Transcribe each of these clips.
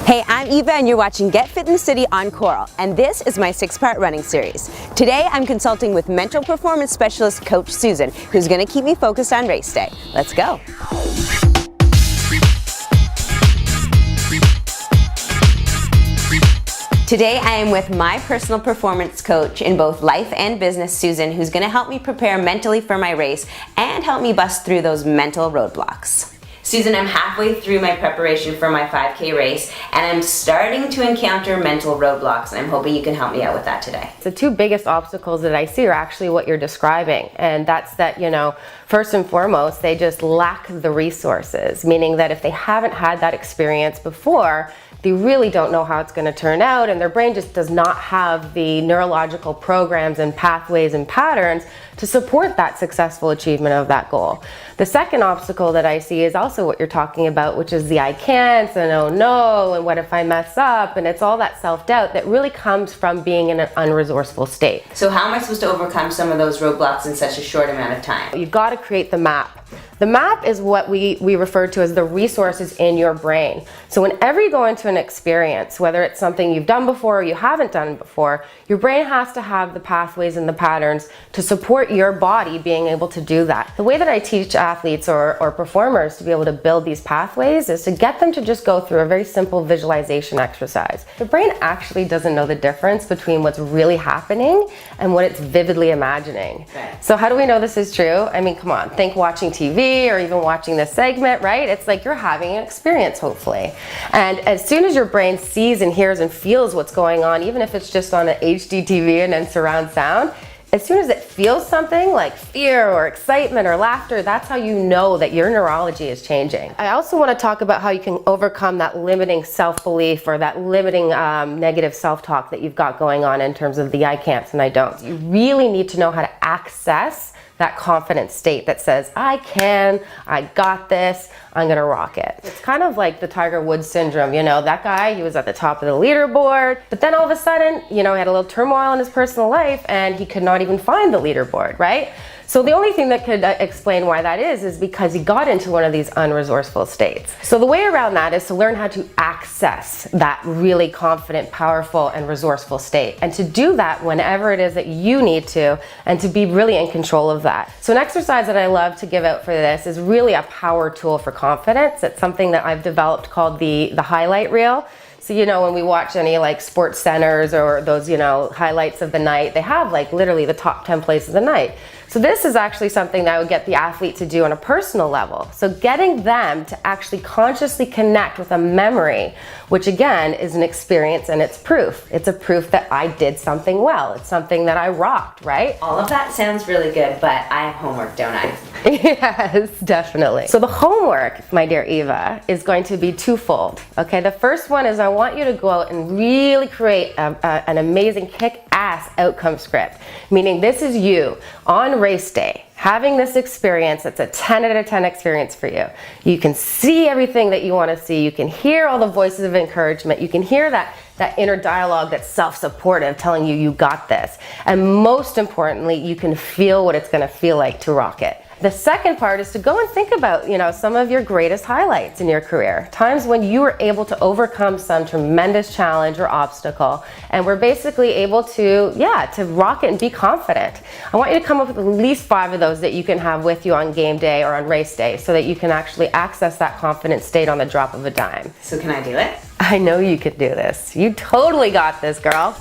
Hey, I'm Eva and you're watching Get Fit in the City on Coral, and this is my 6-part running series. Today I'm consulting with mental performance specialist Coach Susan, who's going to keep me focused on race day. Let's go. Today I am with my personal performance coach in both life and business, Susan, who's going to help me prepare mentally for my race and help me bust through those mental roadblocks. Susan, I'm halfway through my preparation for my 5K race, and I'm starting to encounter mental roadblocks, and I'm hoping you can help me out with that today. The two biggest obstacles that I see are actually what you're describing, and that's that, first and foremost, they just lack the resources, meaning that if they haven't had that experience before, they really don't know how it's going to turn out, and their brain just does not have the neurological programs and pathways and patterns to support that successful achievement of that goal. The second obstacle that I see is also what you're talking about, which is the I can't and oh no and what if I mess up, and it's all that self-doubt that really comes from being in an unresourceful state. So how am I supposed to overcome some of those roadblocks in such a short amount of time? You've got to create the map. The map is what we refer to as the resources in your brain. So whenever you go into an experience, whether it's something you've done before or you haven't done before, your brain has to have the pathways and the patterns to support your body being able to do that. The way that I teach athletes or performers to be able to build these pathways is to get them to just go through a very simple visualization exercise. The brain actually doesn't know the difference between what's really happening and what it's vividly imagining. Okay. So how do we know this is true? I mean, come on, think watching TV or even watching this segment, right? It's like you're having an experience, hopefully. And as soon as your brain sees and hears and feels what's going on, even if it's just on an HD TV and then surround sound, as soon as it feels something like fear or excitement or laughter, that's how you know that your neurology is changing. I also want to talk about how you can overcome that limiting self-belief or that limiting negative self-talk that you've got going on in terms of the I can'ts and I don'ts. You really need to know how to access that confident state that says, I can, I got this, I'm gonna rock it. It's kind of like the Tiger Woods syndrome, that guy, he was at the top of the leaderboard, but then all of a sudden, he had a little turmoil in his personal life and he could not even find the leaderboard, right? So the only thing that could explain why that is because he got into one of these unresourceful states. So the way around that is to learn how to access that really confident, powerful, and resourceful state. And to do that whenever it is that you need to, and to be really in control of that. So an exercise that I love to give out for this is really a power tool for confidence. It's something that I've developed called the highlight reel. So, when we watch any sports centers or those, highlights of the night, they have literally the top 10 plays of the night. So this is actually something that I would get the athlete to do on a personal level. So getting them to actually consciously connect with a memory, which again is an experience and it's proof. It's a proof that I did something well. It's something that I rocked, right? All of that sounds really good, but I have homework, don't I? Yes, definitely. So the homework, my dear Eva, is going to be twofold. Okay, the first one is I want you to go out and really create an amazing kick-ass outcome script, meaning this is you on race day, having this experience that's a 10 out of 10 experience for you. You can see everything that you want to see. You can hear all the voices of encouragement. You can hear that inner dialogue that's self-supportive telling you you got this. And most importantly, you can feel what it's going to feel like to rock it. The second part is to go and think about, some of your greatest highlights in your career. Times when you were able to overcome some tremendous challenge or obstacle and were basically able to rock it and be confident. I want you to come up with at least 5 of those that you can have with you on game day or on race day so that you can actually access that confident state on the drop of a dime. So can I do it? I know you could do this. You totally got this, girl.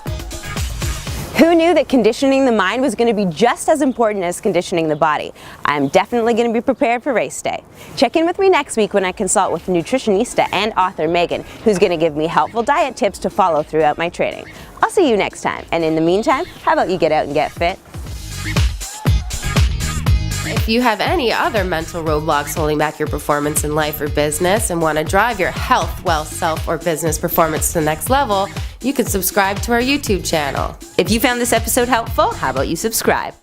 Who knew that conditioning the mind was going to be just as important as conditioning the body? I'm definitely going to be prepared for race day. Check in with me next week when I consult with nutritionista and author Megan, who's going to give me helpful diet tips to follow throughout my training. I'll see you next time, and in the meantime, how about you get out and get fit? If you have any other mental roadblocks holding back your performance in life or business and want to drive your health, wealth, self, or business performance to the next level, you can subscribe to our YouTube channel. If you found this episode helpful, how about you subscribe?